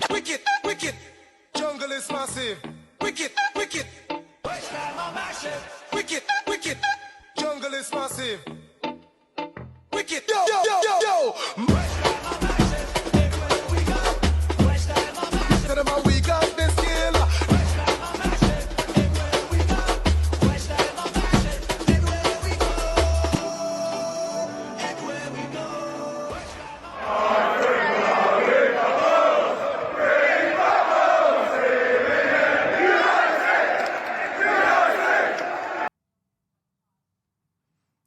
Wicked, wicked. Jungle is massive. Wicked, wicked. Wicked, wicked. Jungle is massive. Wicked, yo, yo, yo, yo. Tell them how we got this skill.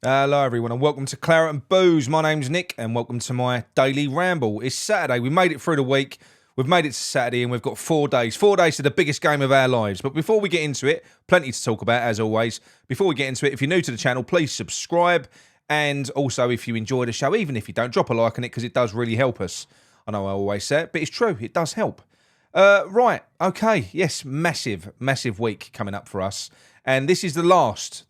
Hello everyone and welcome to Claret and Booze. My name's Nick and welcome to my daily ramble. It's Saturday, we made it through the week, we've made it to Saturday and we've got 4 days. 4 days to the biggest game of our lives. But before we get into it, plenty to talk about as always. Before we get into it, if you're new to the channel, please subscribe. And also if you enjoy the show, even if you don't, drop a like on it because it does really help us. I know I always say it, but it's true, it does help. Right, okay, yes, massive week coming up for us. And this is the last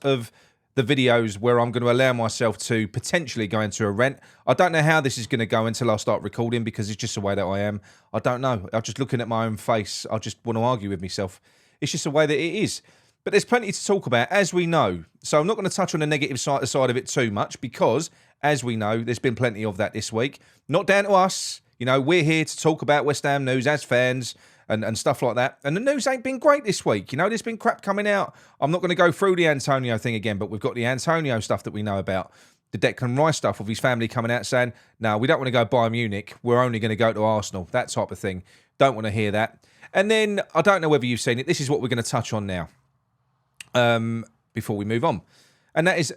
of the videos where I'm going to allow myself to potentially go into a rant. I don't know how this is going to go until I start recording because it's just the way that I am. I don't know. I'm just looking at my own face. I just want to argue with myself. It's just the way that it is. But there's plenty to talk about, as we know. So I'm not going to touch on the negative side of it too much because, as we know, there's been plenty of that this week. Not down to us. You know, we're here to talk about West Ham news as fans and stuff like that. And the news ain't been great this week. You know, there's been crap coming out. I'm not going to go through the Antonio thing again, but we've got the Antonio stuff that we know about. The Declan Rice stuff of his family coming out saying, no, we don't want to go Bayern Munich. We're only going to go to Arsenal. That type of thing. Don't want to hear that. And then, I don't know whether you've seen it. This is what we're going to touch on now before we move on. And that is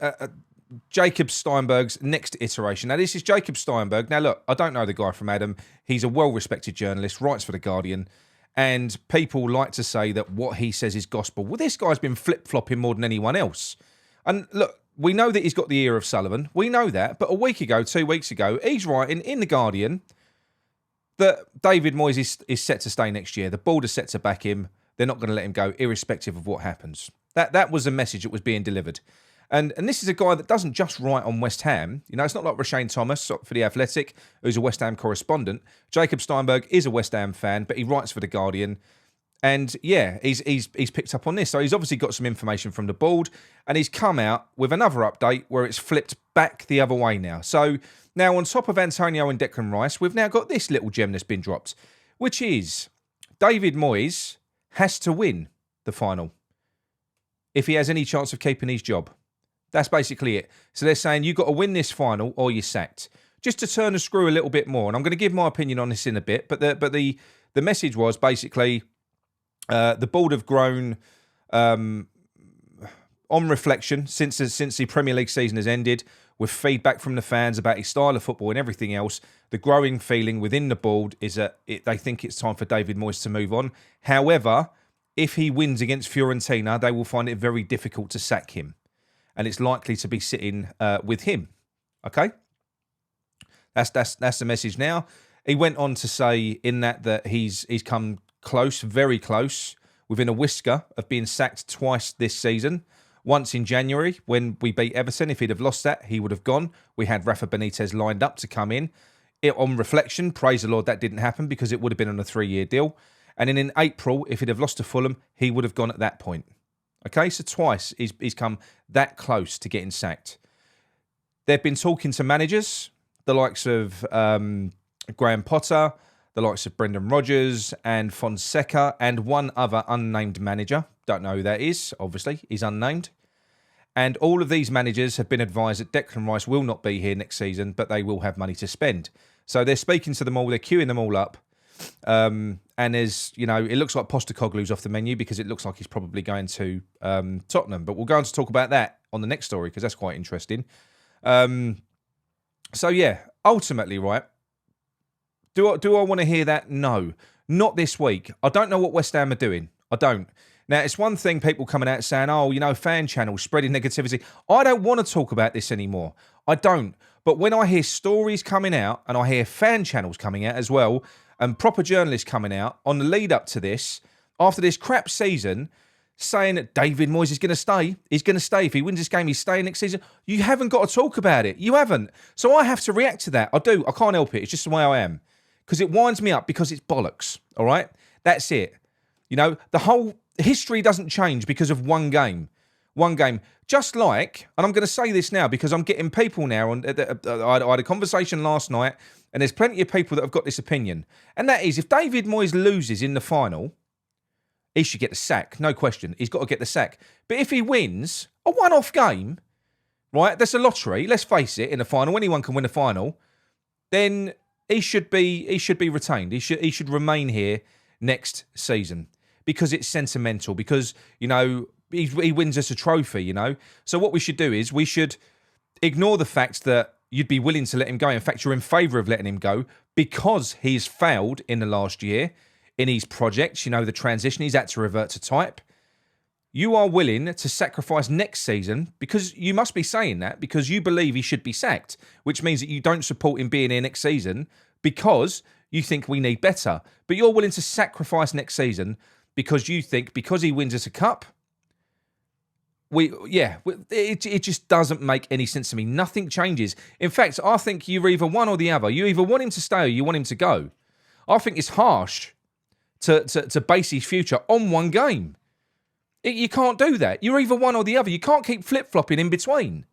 Jacob Steinberg's next iteration. Now, this is Jacob Steinberg. Now, look, I don't know the guy from Adam. He's a well-respected journalist, writes for The Guardian. And people like to say that what he says is gospel. Well, this guy's been flip-flopping more than anyone else. And look, we know that he's got the ear of Sullivan. We know that. But a week ago, 2 weeks ago, he's writing in The Guardian that David Moyes is set to stay next year. The board is set to back him. They're not going to let him go, irrespective of what happens. That was the message that was being delivered. And this is a guy that doesn't just write on West Ham. You know, it's not like Rashane Thomas for The Athletic, who's a West Ham correspondent. Jacob Steinberg is a West Ham fan, but he writes for The Guardian. And yeah, he's picked up on this. So he's obviously got some information from the board, and he's come out with another update where it's flipped back the other way now. So now on top of Antonio and Declan Rice, we've now got this little gem that's been dropped, which is David Moyes has to win the final if he has any chance of keeping his job. That's basically it. So they're saying you've got to win this final or you're sacked. Just to turn the screw a little bit more, and I'm going to give my opinion on this in a bit, but the message was basically the board have grown on reflection since the Premier League season has ended, with feedback from the fans about his style of football and everything else. The growing feeling within the board is that they think it's time for David Moyes to move on. However, if he wins against Fiorentina, they will find it very difficult to sack him. And it's likely to be sitting with him. Okay? That's the message now. He went on to say in that he's come close, very close, within a whisker of being sacked twice this season. Once in January when we beat Everton. If he'd have lost that, he would have gone. We had Rafa Benitez lined up to come in. On reflection, praise the Lord, that didn't happen because it would have been on a 3-year deal. And then in April, if he'd have lost to Fulham, he would have gone at that point. Okay, so twice he's come that close to getting sacked. They've been talking to managers, the likes of Graham Potter, the likes of Brendan Rodgers and Fonseca, and one other unnamed manager. Don't know who that is, obviously, he's unnamed. And all of these managers have been advised that Declan Rice will not be here next season, but they will have money to spend. So they're speaking to them all, they're queuing them all up. And there's, you know, it looks like Postecoglou's off the menu because it looks like he's probably going to Tottenham. But we'll go on to talk about that on the next story because that's quite interesting. So yeah, ultimately, right, do I want to hear that? No, not this week. I don't know what West Ham are doing. I don't. Now, it's one thing people coming out saying, oh, you know, fan channels, spreading negativity. I don't want to talk about this anymore. I don't. But when I hear stories coming out and I hear fan channels coming out as well, and proper journalists coming out on the lead up to this, after this crap season, saying that David Moyes is going to stay. He's going to stay. If he wins this game, he's staying next season. You haven't got to talk about it. You haven't. So I have to react to that. I do. I can't help it. It's just the way I am. because it winds me up because it's bollocks, all right? That's it. You know, the whole history doesn't change because of one game. One game. Just like, and I'm going to say this now because I'm getting people now, I had a conversation last night, and there's plenty of people that have got this opinion. And that is, if David Moyes loses in the final, he should get the sack, no question. He's got to get the sack. But if he wins a one-off game, right, that's a lottery, let's face it, in the final, anyone can win a final, then he should be retained. He should remain here next season because it's sentimental, because, you know, he wins us a trophy, you know. So what we should do is we should ignore the fact that you'd be willing to let him go. In fact, you're in favour of letting him go because he's failed in the last year in his projects, you know, the transition. He's had to revert to type. You are willing to sacrifice next season because you must be saying that because you believe he should be sacked, which means that you don't support him being here next season because you think we need better. But you're willing to sacrifice next season because you think because he wins us a cup, it just doesn't make any sense to me. Nothing changes. In fact, I think you're either one or the other. You either want him to stay or you want him to go. I think it's harsh to base his future on one game. You can't do that. You're either one or the other. You can't keep flip-flopping in between.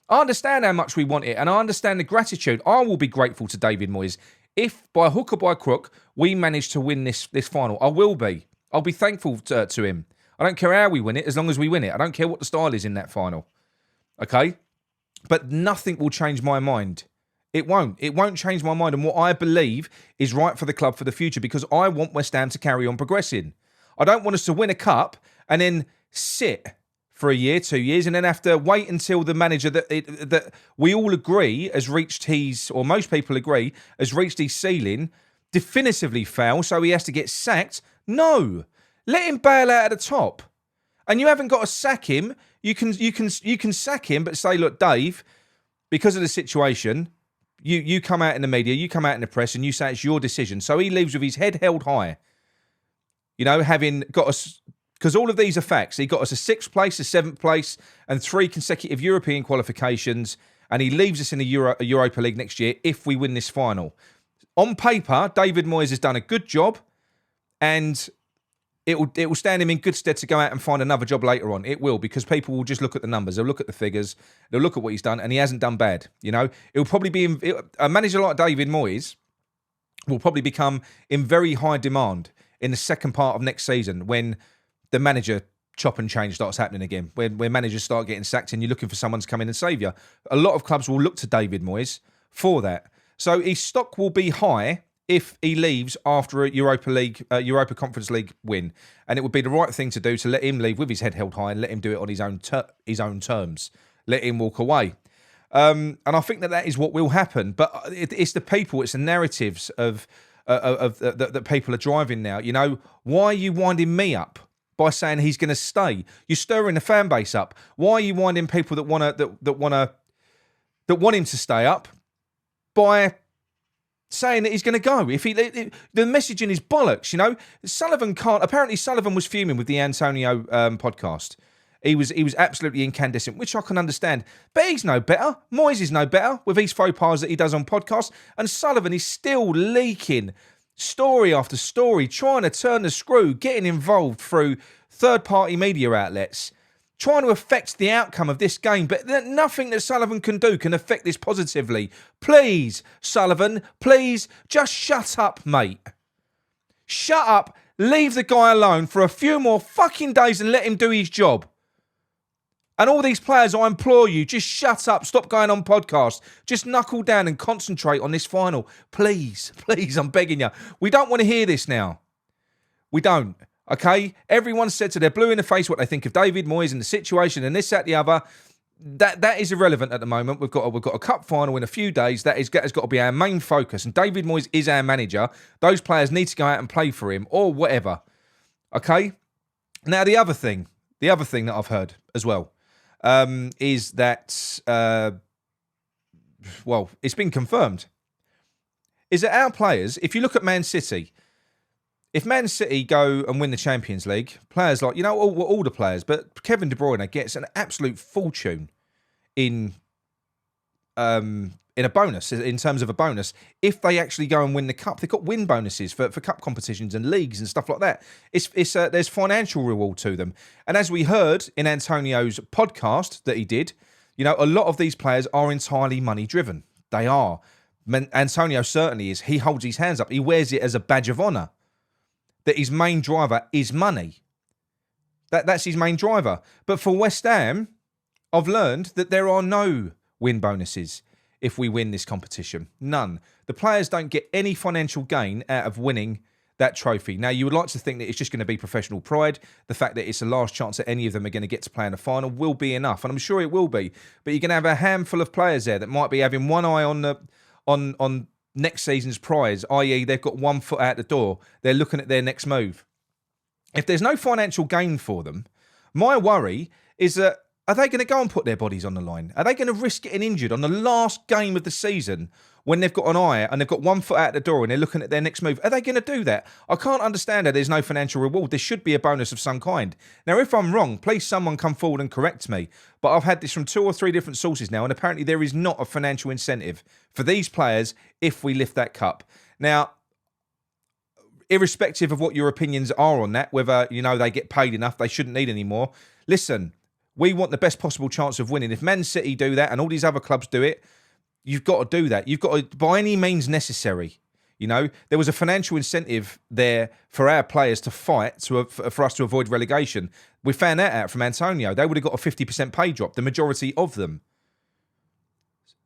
I understand how much we want it, and I understand the gratitude. I will be grateful to David Moyes if, by hook or by crook, we manage to win this final. I will be. I'll be thankful to him. I don't care how we win it, as long as we win it. I don't care what the style is in that final. Okay? But nothing will change my mind. It won't. It won't change my mind and what I believe is right for the club for the future because I want West Ham to carry on progressing. I don't want us to win a cup and then sit for a year, 2 years, and then have to wait until the manager that we all agree has reached his, or most people agree, has reached his ceiling, definitively fail, so he has to get sacked. No. Let him bail out at the top. And you haven't got to sack him. You can sack him, but say, look, Dave, because of the situation, you come out in the media, you come out in the press, and you say it's your decision. So he leaves with his head held high. You know, having got us, because all of these are facts. He got us a 6th place, a 7th place, and 3 consecutive European qualifications, and he leaves us in the Europa League next year if we win this final. On paper, David Moyes has done a good job, and it will stand him in good stead to go out and find another job later on. It will, because people will just look at the numbers. They'll look at the figures. They'll look at what he's done, and he hasn't done bad. You know, it'll probably be a manager like David Moyes will probably become in very high demand in the second part of next season when the manager chop and change starts happening again. When managers start getting sacked and you're looking for someone to come in and save you. A lot of clubs will look to David Moyes for that. So his stock will be high if he leaves after a Europa Conference League win. And it would be the right thing to do to let him leave with his head held high and let him do it on his own terms. Let him walk away. And I think that is what will happen. But it's the people, it's the narratives of that people are driving now. You know, why are you winding me up by saying he's going to stay? You're stirring the fan base up. Why are you winding people that want him to stay up by saying that he's going to go? If the messaging is bollocks, you know. Sullivan can't. Apparently, Sullivan was fuming with the Antonio podcast. He was absolutely incandescent, which I can understand. But he's no better. Moyes is no better with these faux pas that he does on podcasts. And Sullivan is still leaking story after story, trying to turn the screw, getting involved through third-party media outlets, trying to affect the outcome of this game. But nothing that Sullivan can do can affect this positively. Please, Sullivan, please, just shut up, mate. Shut up, leave the guy alone for a few more fucking days and let him do his job. And all these players, I implore you, just shut up, stop going on podcasts. Just knuckle down and concentrate on this final. Please, please, I'm begging you. We don't want to hear this now. We don't. Okay, everyone said to their blue in the face what they think of David Moyes and the situation and this, that, the other. That is irrelevant at the moment. We've got a cup final in a few days. That has got to be our main focus. And David Moyes is our manager. Those players need to go out and play for him or whatever. Okay. Now the other thing that I've heard as well is that it's been confirmed. Is that our players? If you look at Man City. If Man City go and win the Champions League, players like, you know, all the players, but Kevin De Bruyne gets an absolute fortune in in a bonus, in terms of a bonus, if they actually go and win the cup. They've got win bonuses for cup competitions and leagues and stuff like that. There's financial reward to them. And as we heard in Antonio's podcast that he did, you know, a lot of these players are entirely money driven. They are. Antonio certainly is. He holds his hands up. He wears it as a badge of honour that his main driver is money. That's his main driver. But for West Ham, I've learned that there are no win bonuses if we win this competition. None. The players don't get any financial gain out of winning that trophy. Now, you would like to think that it's just going to be professional pride. The fact that it's the last chance that any of them are going to get to play in a final will be enough, and I'm sure it will be. But you're going to have a handful of players there that might be having one eye on next season's prize, i.e. they've got 1 foot out the door. They're looking at their next move. If there's no financial gain for them, my worry is that, are they going to go and put their bodies on the line? Are they going to risk getting injured on the last game of the season when they've got an eye and they've got 1 foot out the door and they're looking at their next move? Are they going to do that? I can't understand how there's no financial reward. There should be a bonus of some kind. Now, if I'm wrong, please someone come forward and correct me. But I've had this from 2 or 3 different sources now, and apparently there is not a financial incentive for these players if we lift that cup. Now, irrespective of what your opinions are on that, whether, you know, they get paid enough, they shouldn't need any more. Listen, we want the best possible chance of winning. If Man City do that and all these other clubs do it, you've got to do that. You've got to, by any means necessary. You know, there was a financial incentive there for our players to fight for us to avoid relegation. We found that out from Antonio. They would have got a 50% pay drop, the majority of them.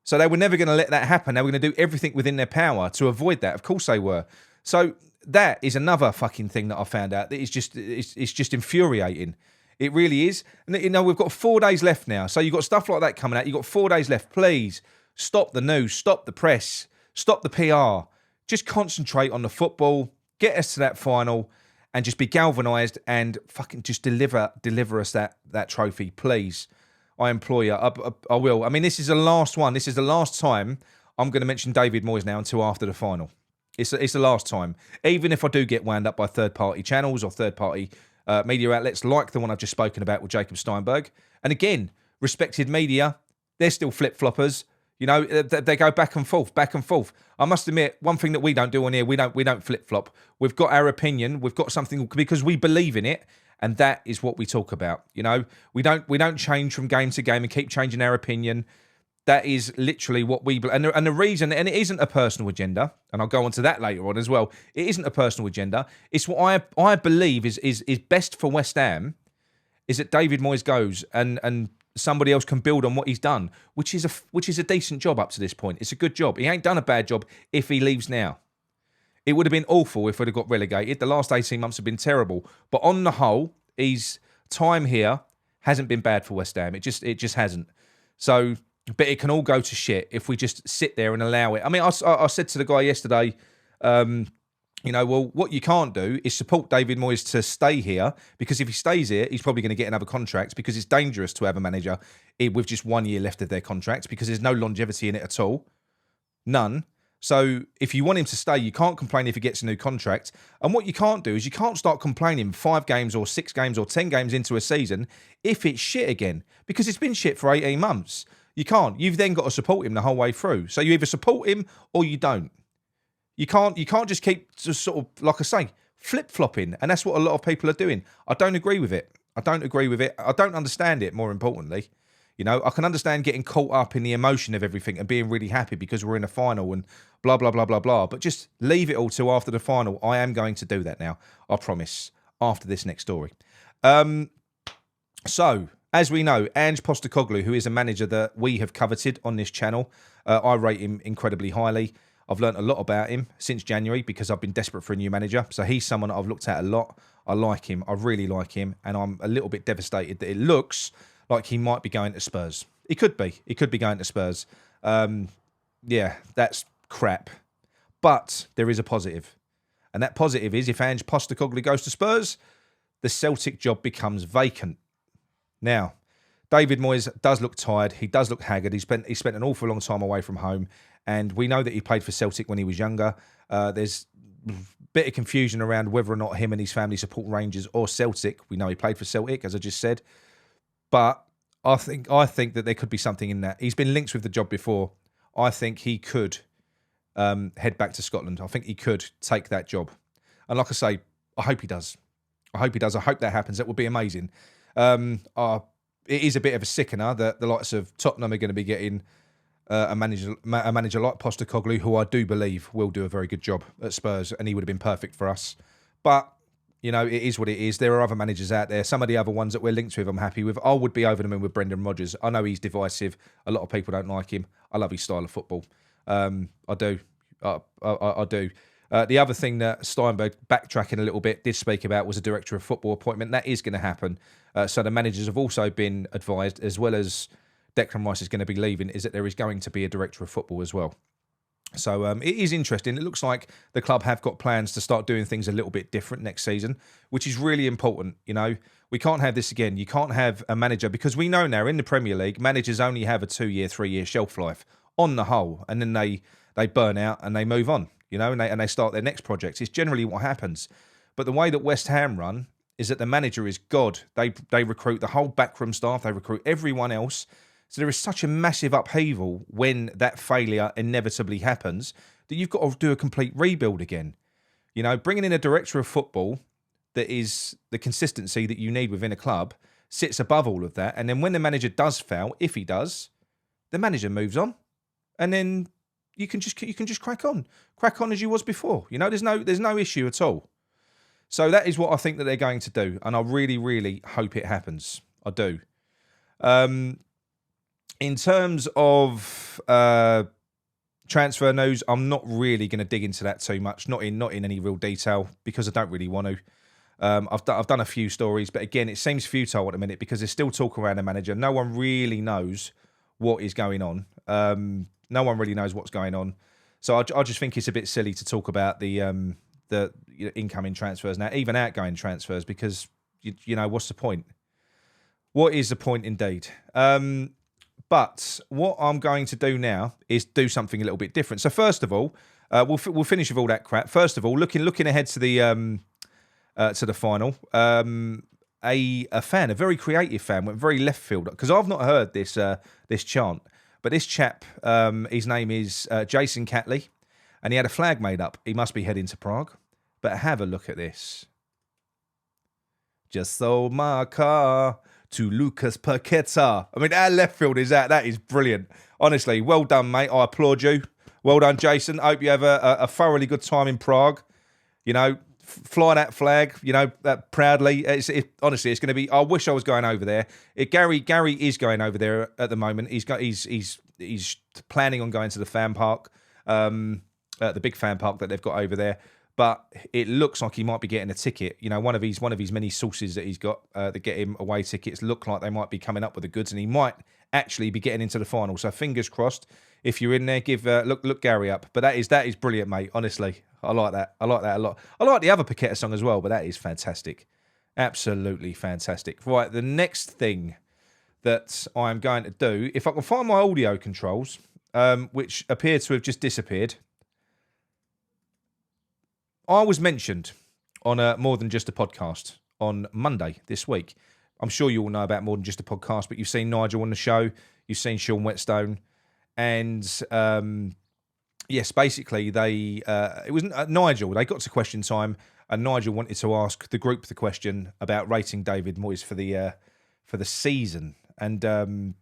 So they were never going to let that happen. They were going to do everything within their power to avoid that. Of course they were. So that is another fucking thing that I found out that is just, it's just infuriating. It really is. And, you know, we've got 4 days left now. So you've got stuff like that coming out. You've got 4 days left. Please stop the news, stop the press, stop the PR. Just concentrate on the football, get us to that final, and just be galvanised and fucking just deliver us that trophy, please. I implore you. I will. I mean, this is the last one. This is the last time I'm going to mention David Moyes now until after the final. It's the last time. Even if I do get wound up by third-party channels or third-party media outlets like the one I've just spoken about with Jacob Steinberg. And again, respected media, they're still flip-floppers. You know, they go back and forth, back and forth. I must admit, one thing that we don't do on here, we don't flip-flop. We've got our opinion. We've got something because we believe in it, and that is what we talk about. You know, we don't change from game to game and keep changing our opinion. That is literally what we believe. And the reason, and it isn't a personal agenda, and I'll go on to that later on as well. It isn't a personal agenda. It's what I believe is best for West Ham, is that David Moyes goes and somebody else can build on what he's done, which is a decent job up to this point. It's a good job. He ain't done a bad job if he leaves now. It would have been awful if we'd have got relegated. The last 18 months have been terrible. But on the whole, his time here hasn't been bad for West Ham. It just hasn't. So, but it can all go to shit if we just sit there and allow it. I mean, I said to the guy yesterday, you know, well, what you can't do is support David Moyes to stay here, because if he stays here, he's probably going to get another contract, because it's dangerous to have a manager with just 1 year left of their contract, because there's no longevity in it at all. None. So if you want him to stay, you can't complain if he gets a new contract. And what you can't do is you can't start complaining 5 games or 6 games or 10 games into a season if it's shit again, because it's been shit for 18 months. You can't. You've then got to support him the whole way through. So you either support him or you don't. You can't just keep just sort of, like I say, flip-flopping. And that's what a lot of people are doing. I don't agree with it. I don't understand it, more importantly. You know, I can understand getting caught up in the emotion of everything and being really happy because we're in a final and blah, blah, blah, blah, blah. But just leave it all till after the final. I am going to do that now. I promise. After this next story. So, as we know, Ange PogU, who is a manager that we have coveted on this channel, I rate him incredibly highly. I've learned a lot about him since January because I've been desperate for a new manager. So he's someone that I've looked at a lot. I like him. I really like him. And I'm a little bit devastated that it looks like he might be going to Spurs. He could be. He could be going to Spurs. Yeah, that's crap. But there is a positive. And that positive is if Ange PogU goes to Spurs, the Celtic job becomes vacant. Now, David Moyes does look tired. He does look haggard. He spent an awful long time away from home. And we know that he played for Celtic when he was younger. There's a bit of confusion around whether or not him and his family support Rangers or Celtic. We know he played for Celtic, as I just said. But I think that there could be something in that. He's been linked with the job before. I think he could head back to Scotland. I think he could take that job. And like I say, I hope he does. I hope he does. I hope that happens. That would be amazing. It is a bit of a sickener that the likes of Tottenham are going to be getting a manager like PogU, who I do believe will do a very good job at Spurs, and he would have been perfect for us. But, you know, it is what it is. There are other managers out there. Some of the other ones that we're linked with, I'm happy with. I would be over the moon with Brendan Rodgers. I know he's divisive. A lot of people don't like him. I love his style of football. I do. I do. The other thing that Steinberg, backtracking a little bit, did speak about was a director of football appointment. That is going to happen. So the managers have also been advised, as well as Declan Rice is going to be leaving, is that there is going to be a director of football as well. So it is interesting. It looks like the club have got plans to start doing things a little bit different next season, which is really important. You know, we can't have this again. You can't have a manager, because we know now in the Premier League, managers only have a 2-year, 3-year shelf life on the whole, and then they burn out and they move on. You know, and they start their next projects. It's generally what happens. But the way that West Ham run is that the manager is God. They recruit the whole backroom staff. They recruit everyone else. So there is such a massive upheaval when that failure inevitably happens that you've got to do a complete rebuild again. You know, bringing in a director of football that is the consistency that you need within a club sits above all of that. And then when the manager does fail, if he does, the manager moves on. And then you can just crack on as you was before. You know, there's no issue at all. So that is what I think that they're going to do, and I really, really hope it happens. I do. In terms of transfer news, I'm not really going to dig into that too much. Not in any real detail, because I don't really want to. I've done a few stories, but again, it seems futile at the minute because there's still talk around the manager. No one really knows what is going on. No one really knows what's going on. So I just think it's a bit silly to talk about the incoming transfers now, even outgoing transfers, because, you know, what's the point? What is the point indeed? But what I'm going to do now is do something a little bit different. So first of all, we'll finish with all that crap. First of all, looking ahead to the final, a fan, a very creative fan, went very left field, because I've not heard this chant. But this chap, his name is Jason Catley, and he had a flag made up. He must be heading to Prague. But have a look at this. Just sold my car to Lucas Paqueta. I mean, how left field is that? That is brilliant. Honestly, well done, mate. I applaud you. Well done, Jason. I hope you have a thoroughly good time in Prague. You know, fly that flag, you know, that proudly. Honestly, it's going to be. I wish I was going over there. Gary is going over there at the moment. He's planning on going to the fan park, the big fan park that they've got over there. But it looks like he might be getting a ticket. You know, one of his many sources that he's got that get him away tickets look like they might be coming up with the goods, and he might actually be getting into the final. So fingers crossed. If you're in there, give look Gary up. But that is brilliant, mate. Honestly, I like that. I like that a lot. I like the other Paqueta song as well, but that is fantastic. Absolutely fantastic. Right, the next thing that I'm going to do, if I can find my audio controls, which appear to have just disappeared. I was mentioned on More Than Just a Podcast on Monday this week. I'm sure you all know about More Than Just a Podcast, but you've seen Nigel on the show. You've seen Sean Whetstone. And yes, basically it was Nigel. They got to question time, and Nigel wanted to ask the group the question about rating David Moyes for the season. And the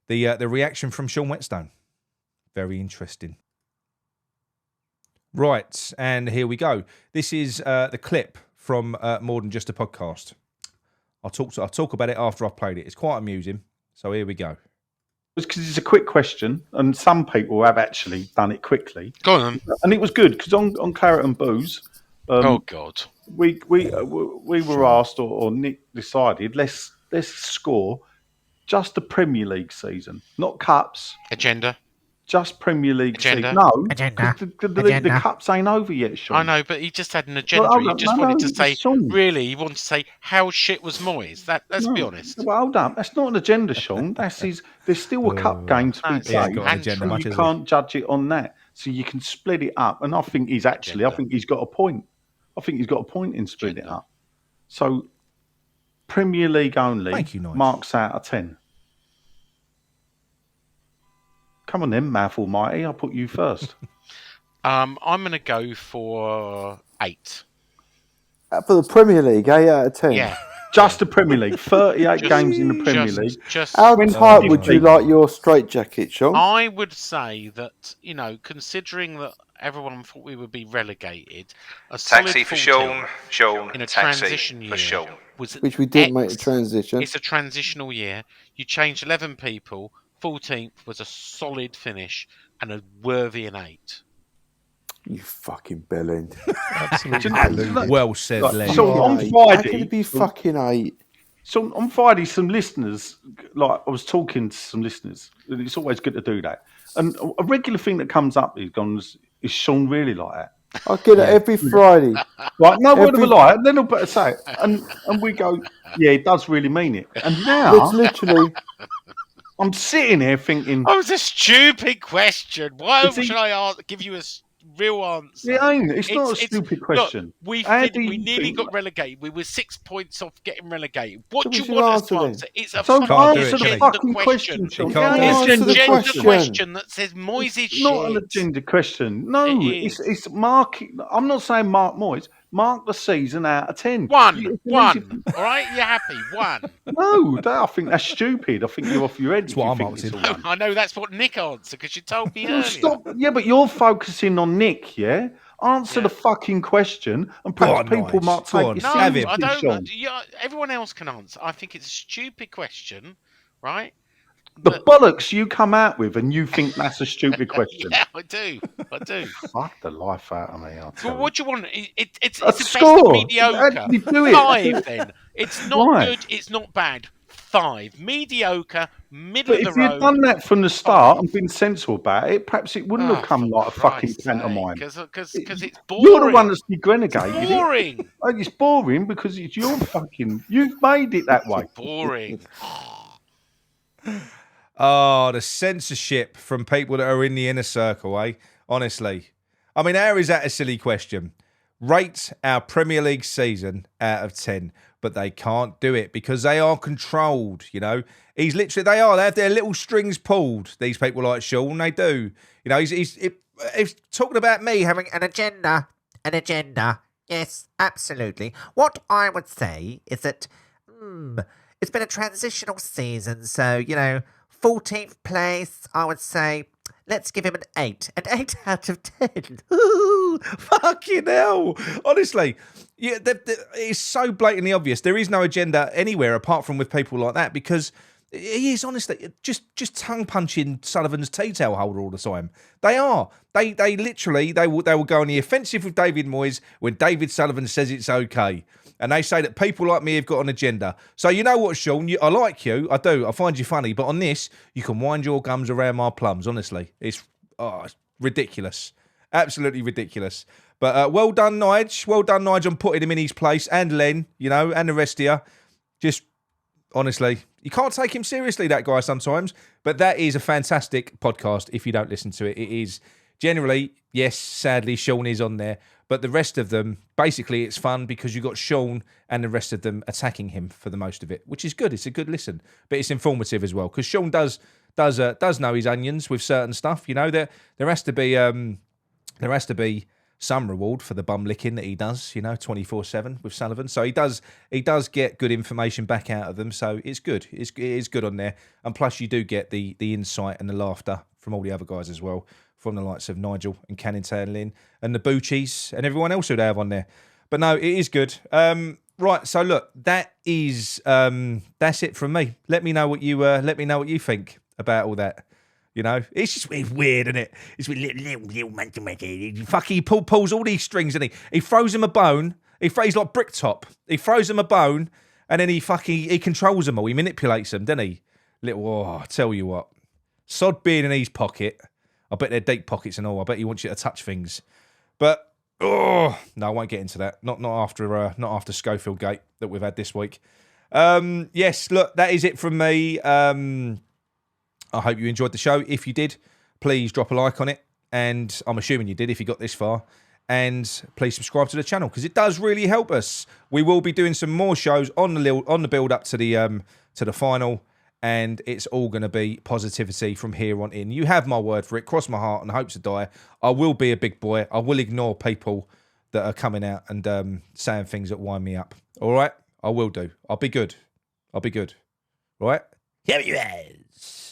reaction from Sean Whetstone, very interesting. Right, and here we go. This is the clip from More Than Just a Podcast. I'll talk about it after I've played it. It's quite amusing. So here we go. Because it's a quick question, and some people have actually done it quickly. Go on. And it was good because on Claret and Booze, oh God, we were asked, or Nick decided, let's score just the Premier League season, not cups. Agenda. Just Premier League Agenda. season. No, Agenda. The cups ain't over yet, Sean. I know, but he just had an agenda. Well, He just wanted to say, Sean. really, he wanted to say, how shit was Moyes? Let's be honest. Well, hold up. That's not an agenda, Sean. That's his. There's still a cup game to be played. Agenda, you can't judge it on that. So you can split it up. And I think he's actually. I think he's got a point. I think he's got a point in splitting it up. So Premier League only. Thank you, Nigel. Marks out of 10. Come on then, Math Almighty. I'll put you first. I'm going to go for 8. For the Premier League, 8 out of 10. Yeah. Just the Premier League. 38 games in the Premier League. How When tight did would they- you like your straitjacket, Sean? I would say that, considering that everyone thought we would be relegated, a Taxi solid for 14 Sean. in a Taxi transition for year Sean. was Which we didn't make the X. transition. It's a transitional year. You changed 11 people. 14th was a solid finish and a worthy an 8. You fucking bellend. Absolutely. Well said, Len. So on How can Friday, it be fucking 8? so on Friday, some listeners, like I was talking to some listeners, and it's always good to do that. And a regular thing that comes up is Sean really like that? I get it every Friday. Right, no word of a Every- lie. Then I'll better say it. And we go, yeah, he does really mean it. And It's now literally... I'm sitting here thinking, Oh, it's a stupid question. Why Is he- should I give you a real answer? it ain't. It's not a stupid question. Look, How do we you nearly think got relegated. We were 6 points off getting relegated. What So do what's you your want us to answer answer? It's a So fucking Can't do it, answer the Jimmy. fucking question. question, Sean. can't do Yeah, it. It's Answer a the gender question. question that says Moyes is It's not an shit. agenda question. No, It is. it's Mark. I'm not saying Mark Moyes. Mark the season out of 10. One. You- All right, you're happy. 1. No, I think that's stupid. I think you're off your head. That's if what you I'm think it's answering. a one. I know that's what Nick answered because you told me Well, earlier. stop. Yeah, but you're focusing on Nick. Yeah, answer the fucking question, and perhaps on, people Nige. might Go take on. you No, Have him. I seriously, don't. Sean. Everyone else can answer. I think it's a stupid question, right? The bollocks you come out with, and you think that's a stupid question. Yeah, I do. Fuck the life out of me. I'll tell Well, you. what do you want? It's A the best of score. mediocre. Actually do it. 5 then. It's not Right. good. It's not bad. 5. Mediocre. Middle But of if the you'd road. done that from the start and been sensible about it, perhaps it wouldn't have Oh, come for like a fucking Christ's sake, pantomime. Because it's boring. You're the one that's degrenigated it. boring. Oh, it's boring because it's your fucking. You've made it that way. Boring. Oh, the censorship from people that are in the inner circle, eh? Honestly. I mean, how is that a silly question? Rate our Premier League season out of 10, but they can't do it because they are controlled, you know? They have their little strings pulled, these people like Sean, they do. You know, he's talking about me having An agenda. Yes, absolutely. What I would say is that it's been a transitional season, so, 14th place, I would say, let's give him an 8. An 8 out of 10. Ooh, fucking hell. Honestly, yeah, it's so blatantly obvious. There is no agenda anywhere apart from with people like that because he is honestly just tongue punching Sullivan's tea towel holder all the time. They are. They literally will go on the offensive with David Moyes when David Sullivan says it's okay. And they say that people like me have got an agenda. So you know what, Sean? I like you. I do. I find you funny. But on this, you can wind your gums around my plums, honestly. It's ridiculous. Absolutely ridiculous. But well done, Nige. Well done, Nige, on putting him in his place. And Len, and the rest of you. Just, honestly, you can't take him seriously, that guy, sometimes. But that is a fantastic podcast if you don't listen to it. It is generally, yes, sadly, Sean is on there. But the rest of them, basically, it's fun because you've got Sean and the rest of them attacking him for the most of it, which is good. It's a good listen, but it's informative as well because Sean does know his onions with certain stuff. There has to be some reward for the bum licking that he does. 24/7 with Sullivan. So he does get good information back out of them. So it's good. It is good on there, and plus you do get the insight and the laughter from all the other guys as well. From the likes of Nigel and Canning Lynn and the Boochies and everyone else who they have on there. But no, it is good. Right, so look, that's it from me. Let me know what you think about all that. It's just weird, isn't it? It's little fucking he pulls all these strings, and he throws him a bone. He's like Bricktop. He throws him a bone, and then he controls them all. He manipulates them, doesn't he? I tell you what, sod being in his pocket. I bet they're deep pockets and all. I bet he wants you to touch things. But, no, I won't get into that. Not after Schofield Gate that we've had this week. Yes, look, that is it from me. I hope you enjoyed the show. If you did, please drop a like on it. And I'm assuming you did if you got this far. And please subscribe to the channel because it does really help us. We will be doing some more shows on the build up to the final. and it's all going to be positivity from here on in. You have my word for it. Cross my heart and hope to die. I will be a big boy. I will ignore people that are coming out and saying things that wind me up. All right? I will do. I'll be good. I'll be good. All right? Here you is.